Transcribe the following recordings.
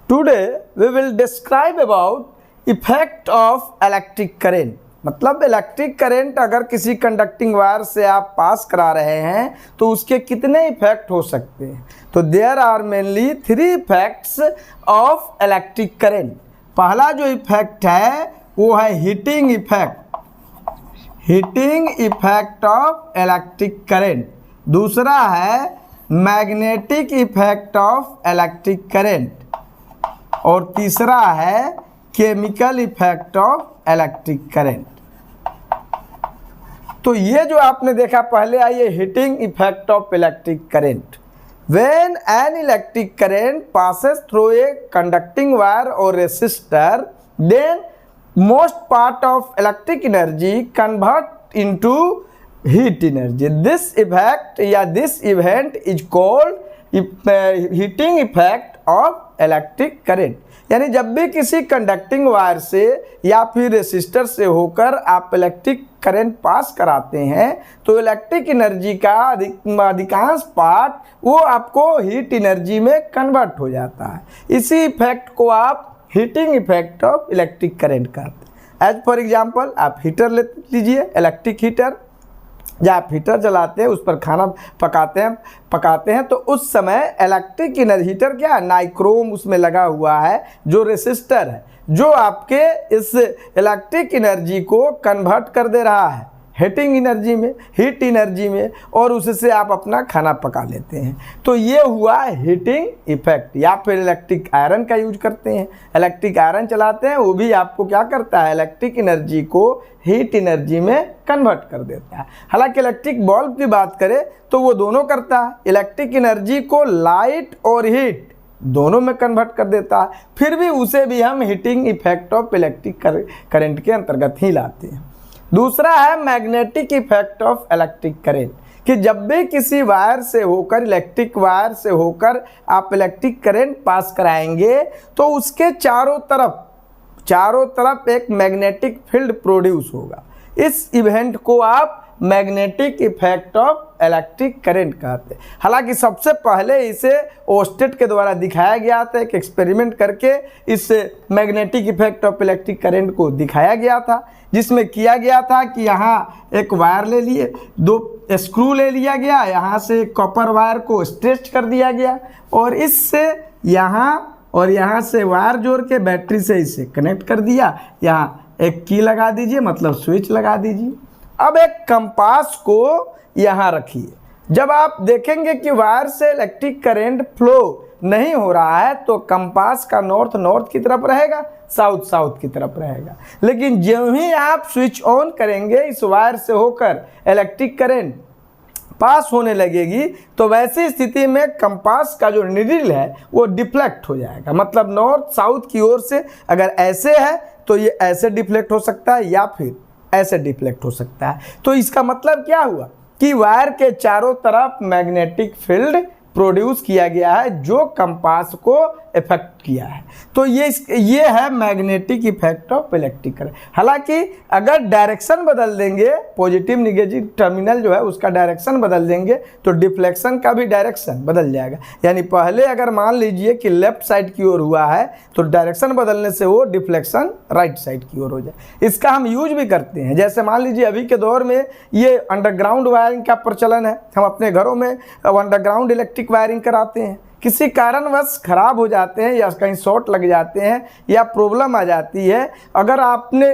Today we will describe about effect of electric current. मतलब electric current अगर किसी conducting wire से आप पास करा रहे हैं तो उसके कितने इफेक्ट हो सकते हैं। तो there are mainly 3 effects of electric current. पहला जो इफेक्ट है वो है heating effect, heating effect of electric current. दूसरा है magnetic effect of electric current और तीसरा है chemical effect of electric current. तो ये जो आपने देखा पहले आइए heating effect of electric current. When an electric current passes through a conducting wire और resistor then most part of electric energy convert into heat energy. This effect या this event is called heating effect of electric current. यानी जब भी किसी conducting wire से या फिर resistor से होकर आप इलेक्ट्रिक करंट पास कराते हैं तो इलेक्ट्रिक एनर्जी का अधिकांश पार्ट वो आपको हीट एनर्जी में कन्वर्ट हो जाता है। इसी इफेक्ट को आप heating effect of electric current कहते हैं। एज फॉर एग्जांपल आप हीटर ले लीजिए, इलेक्ट्रिक हीटर। जब आप हीटर जलाते हैं उस पर खाना पकाते हैं तो उस समय इलेक्ट्रिक हीटर क्या है, नाइक्रोम उसमें लगा हुआ है जो रेसिस्टर है, जो आपके इस इलेक्ट्रिक एनर्जी को कन्वर्ट कर दे रहा है हीटिंग एनर्जी में, हीट एनर्जी में, और उससे आप अपना खाना पका लेते हैं। तो ये हुआ हीटिंग इफेक्ट। या फिर इलेक्ट्रिक आयरन का यूज करते हैं, इलेक्ट्रिक आयरन चलाते हैं, वो भी आपको क्या करता है, इलेक्ट्रिक एनर्जी को हीट एनर्जी में कन्वर्ट कर देता है। हालांकि इलेक्ट्रिक बल्ब की बात करें तो वो दोनों करता है, इलेक्ट्रिक एनर्जी को लाइट और हीट दोनों में कन्वर्ट कर देता है, फिर भी उसे भी हम heating effect of electric current के अंतर्गत ही लाते हैं। दूसरा है magnetic effect of electric current, कि जब भी किसी वायर से होकर, इलेक्ट्रिक वायर से होकर आप इलेक्ट्रिक करंट पास कराएंगे तो उसके चारों तरफ एक मैग्नेटिक फील्ड प्रोड्यूस होगा। इस इवेंट को आप magnetic effect of electric current कहते हैं। हालांकि सबसे पहले इसे ओस्टेड के द्वारा दिखाया गया था, एक एक्सपेरिमेंट करके इस magnetic effect of electric current को दिखाया गया था, जिसमें किया गया था कि यहाँ एक वायर ले लिए, 2 स्क्रू ले लिया गया, यहाँ से कॉपर वायर को स्ट्रेच कर दिया गया और इससे यहाँ और यहाँ से वायर जोड़ के बैटरी से इसे कनेक्ट कर दिया। यहाँ एक की लगा दीजिए, मतलब स्विच लगा दीजिए। अब एक कंपास को यहाँ रखिए। जब आप देखेंगे कि वायर से इलेक्ट्रिक करंट फ्लो नहीं हो रहा है तो कंपास का नॉर्थ की तरफ रहेगा, साउथ की तरफ रहेगा। लेकिन जो ही आप स्विच ऑन करेंगे, इस वायर से होकर इलेक्ट्रिक करंट पास होने लगेगी तो वैसी स्थिति में कंपास का जो नीडल है वो डिफ्लेक्ट हो जाएगा। मतलब नॉर्थ साउथ की ओर से अगर ऐसे है तो ये ऐसे डिफ्लेक्ट हो सकता है या फिर ऐसे डिफ्लेक्ट हो सकता है। तो इसका मतलब क्या हुआ कि वायर के चारों तरफ मैग्नेटिक फील्ड प्रोड्यूस किया गया है जो कंपास को इफेक्ट किया है। तो ये है magnetic effect of electric current. हालांकि अगर डायरेक्शन बदल देंगे, पॉजिटिव निगेटिव टर्मिनल जो है उसका डायरेक्शन बदल देंगे तो डिफ्लेक्शन का भी डायरेक्शन बदल जाएगा। यानी पहले अगर मान लीजिए कि लेफ्ट साइड की ओर हुआ है तो डायरेक्शन बदलने से वो डिफ्लेक्शन राइट साइड की ओर हो जाए। इसका हम यूज भी करते हैं। जैसे मान लीजिए अभी के दौर में ये अंडरग्राउंड वायरिंग का प्रचलन है, हम अपने घरों में अंडरग्राउंड इलेक्ट्रिक वायरिंग कराते हैं। किसी कारणवश खराब हो जाते हैं या कहीं शॉर्ट लग जाते हैं या प्रॉब्लम आ जाती है, अगर आपने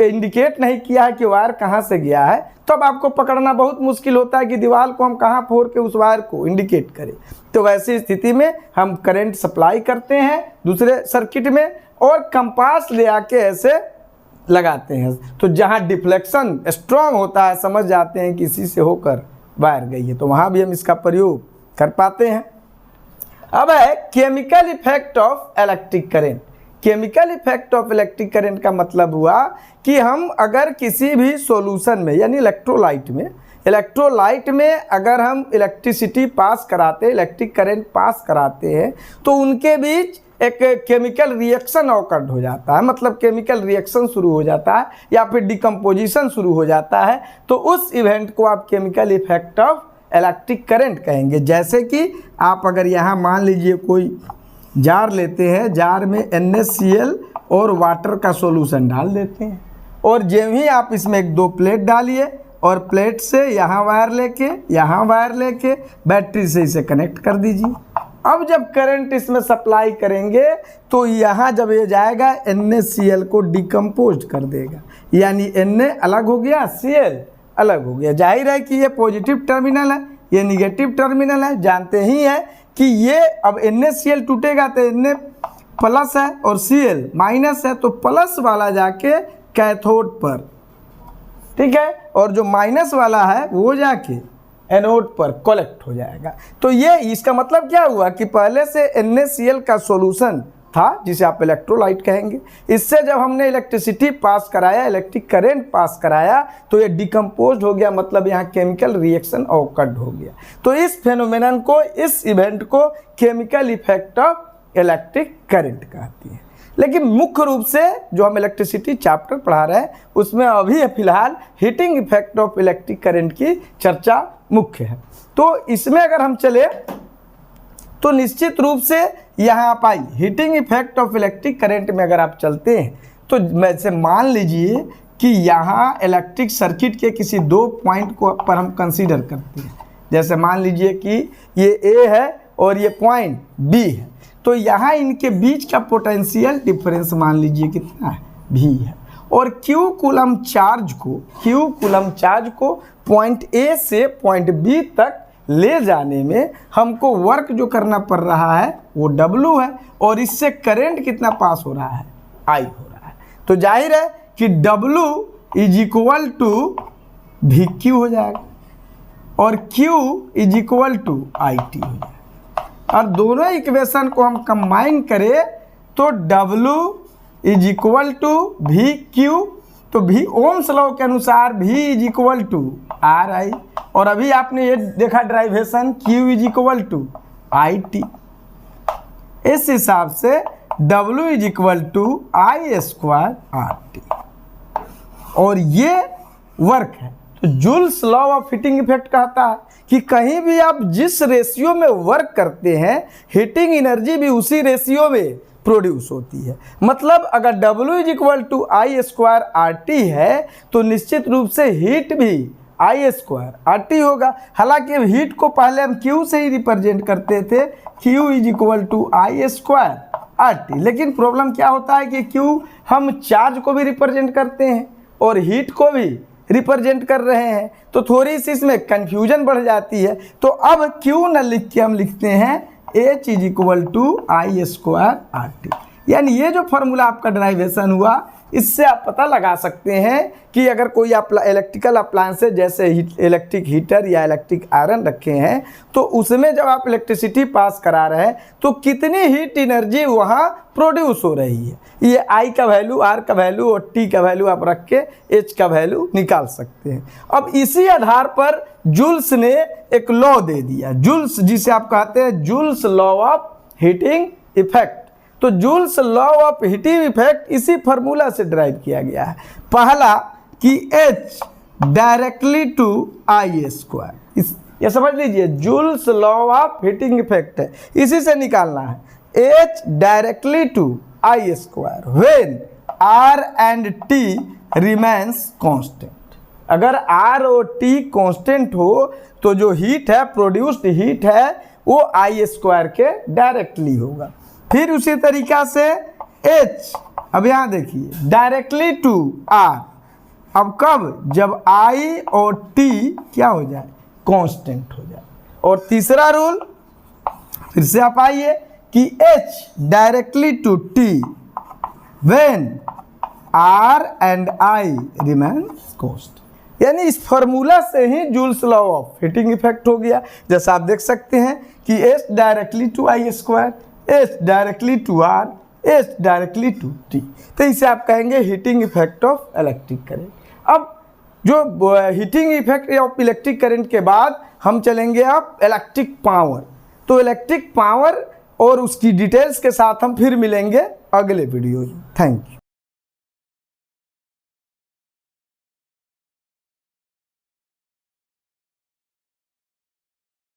इंडिकेट नहीं किया है कि वायर कहाँ से गया है तो अब आपको पकड़ना बहुत मुश्किल होता है कि दीवार को हम कहाँ फोड़ के उस वायर को इंडिकेट करें। तो वैसी स्थिति में हम करंट सप्लाई करते हैं दूसरे सर्किट में और कंपास ले आके ऐसे लगाते हैं। तो जहाँ डिफ्लेक्शन स्ट्रॉन्ग होता है, समझ जाते हैं कि इसी से होकर वायर गई है, तो वहाँ भी हम इसका प्रयोग कर पाते हैं। अब है chemical effect of electric current. Chemical effect of electric current का मतलब हुआ कि हम अगर किसी भी सॉल्यूशन में यानी इलेक्ट्रोलाइट में अगर हम इलेक्ट्रिसिटी पास कराते, इलेक्ट्रिक करंट पास कराते हैं तो उनके बीच एक केमिकल रिएक्शन ऑकर्ड हो जाता है। मतलब केमिकल रिएक्शन शुरू हो जाता है या फिर डिकम्पोजिशन शुरू हो जाता है, तो उस इवेंट को आप chemical effect of electric current कहेंगे। जैसे कि आप अगर यहाँ मान लीजिए कोई जार लेते हैं, जार में NaCl और वाटर का सॉल्यूशन डाल देते हैं, और जब ही आप इसमें एक 2 प्लेट डालिए और प्लेट से यहाँ वायर लेके यहाँ वायर लेके बैटरी से इसे कनेक्ट कर दीजिए। अब जब करंट इसमें सप्लाई करेंगे तो यहाँ जब ये जाएगा NaCl को डिकम्पोज कर देगा, यानी Na अलग हो गया, Cl अलग हो गया। जाहिर है कि ये पॉजिटिव टर्मिनल है, ये निगेटिव टर्मिनल है। जानते ही हैं कि ये अब NaCl टूटेगा तो Na प्लस है और Cl माइनस है, तो प्लस वाला जाके कैथोड पर, ठीक है, और जो माइनस वाला है वो जाके एनोड पर कलेक्ट हो जाएगा। तो ये इसका मतलब क्या हुआ कि पहले से NaCl का सॉल्यूशन था जिसे आप इलेक्ट्रोलाइट कहेंगे, इससे जब हमने इलेक्ट्रिसिटी पास कराया, इलेक्ट्रिक करंट पास कराया, तो ये डिकम्पोज हो गया, मतलब यहाँ केमिकल रिएक्शन ऑकर्ड हो गया। तो इस फेनोमेनन को, इस इवेंट को chemical effect of electric current कहती है। लेकिन मुख्य रूप से जो हम इलेक्ट्रिसिटी चैप्टर पढ़ा रहे हैं उसमें अभी फिलहाल heating effect of electric current की चर्चा मुख्य है। तो इसमें अगर हम चले तो निश्चित रूप से यहाँ आप आई heating effect of electric current में अगर आप चलते हैं तो वैसे मान लीजिए कि यहाँ इलेक्ट्रिक सर्किट के किसी 2 पॉइंट को पर हम कंसीडर करते हैं। जैसे मान लीजिए कि ये A है और ये पॉइंट B है, तो यहाँ इनके बीच का पोटेंशियल डिफरेंस मान लीजिए कितना है, V है। और Q कूलम चार्ज को पॉइंट A से पॉइंट B तक ले जाने में हमको वर्क जो करना पड़ रहा है वो W है, और इससे करंट कितना पास हो रहा है, I हो रहा है। तो जाहिर है कि W is equal to VQ हो जाएगा और Q is equal to IT हो जाएगा। और दोनों इक्वेशन को हम कंबाइन करें तो W is equal to VQ, तो V ओम्स लॉ के अनुसार V is equal to RI, और अभी आपने ये देखा derivation Q is equal to IT। इस हिसाब से W is equal to I square RT, और ये वर्क है। तो Joule's law of heating effect कहता है कि कहीं भी आप जिस रेशियो में वर्क करते हैं हीटिंग एनर्जी भी उसी रेशियो में प्रोड्यूस होती है। मतलब अगर W is equal to I square RT है तो निश्चित रूप से हीट भी I स्क्वायर RT होगा। हालांकि हीट को पहले हम Q से ही रिप्रेजेंट करते थे, Q is equal to I square RT, लेकिन प्रॉब्लम क्या होता है कि Q हम चार्ज को भी रिप्रेजेंट करते हैं और हीट को भी रिप्रेजेंट कर रहे हैं, तो थोड़ी सी इसमें कन्फ्यूजन बढ़ जाती है। तो अब Q न लिख के हम लिखते हैं H is equal to I square RT। यानी ये जो फॉर्मूला आपका ड्राइवेशन हुआ, इससे आप पता लगा सकते हैं कि अगर कोई इलेक्ट्रिकल अप्लायंसेज जैसे इलेक्ट्रिक हीटर या इलेक्ट्रिक आयरन रखे हैं तो उसमें जब आप इलेक्ट्रिसिटी पास करा रहे हैं तो कितनी हीट एनर्जी वहाँ प्रोड्यूस हो रही है। ये I का वैल्यू, R का वैल्यू और T का वैल्यू आप रख के H का वैल्यू निकाल सकते हैं। अब इसी आधार पर जूल्स ने एक लॉ दे दिया, जूल्स जिसे आप कहते हैं Joule's law of heating effect. तो Joule's law of heating effect इसी फार्मूला से ड्राइव किया गया है। पहला कि H directly to I square, ये समझ लीजिए Joule's law of heating effect है, इसी से निकालना है। H directly to I square when R and T remains constant. अगर R और T कांस्टेंट हो तो जो हीट है, प्रोड्यूस्ड हीट है, वो I स्क्वायर के डायरेक्टली होगा। फिर उसी तरीका से H, अब यहाँ देखिए डायरेक्टली टू R, अब कब, जब I और T क्या हो जाए, कांस्टेंट हो जाए। और तीसरा रूल फिर से आप आइए कि H directly to T when R and I remains constant. यानी इस फॉर्मूला से ही Joule's law of heating effect हो गया। जैसा आप देख सकते हैं कि H directly to I square, H directly to R, H directly to T, तो इसे आप कहेंगे heating effect of electric current. अब जो heating effect of electric current के बाद हम चलेंगे अब इलेक्ट्रिक पावर। तो इलेक्ट्रिक पावर और उसकी डिटेल्स के साथ हम फिर मिलेंगे अगले वीडियो में। Thank you.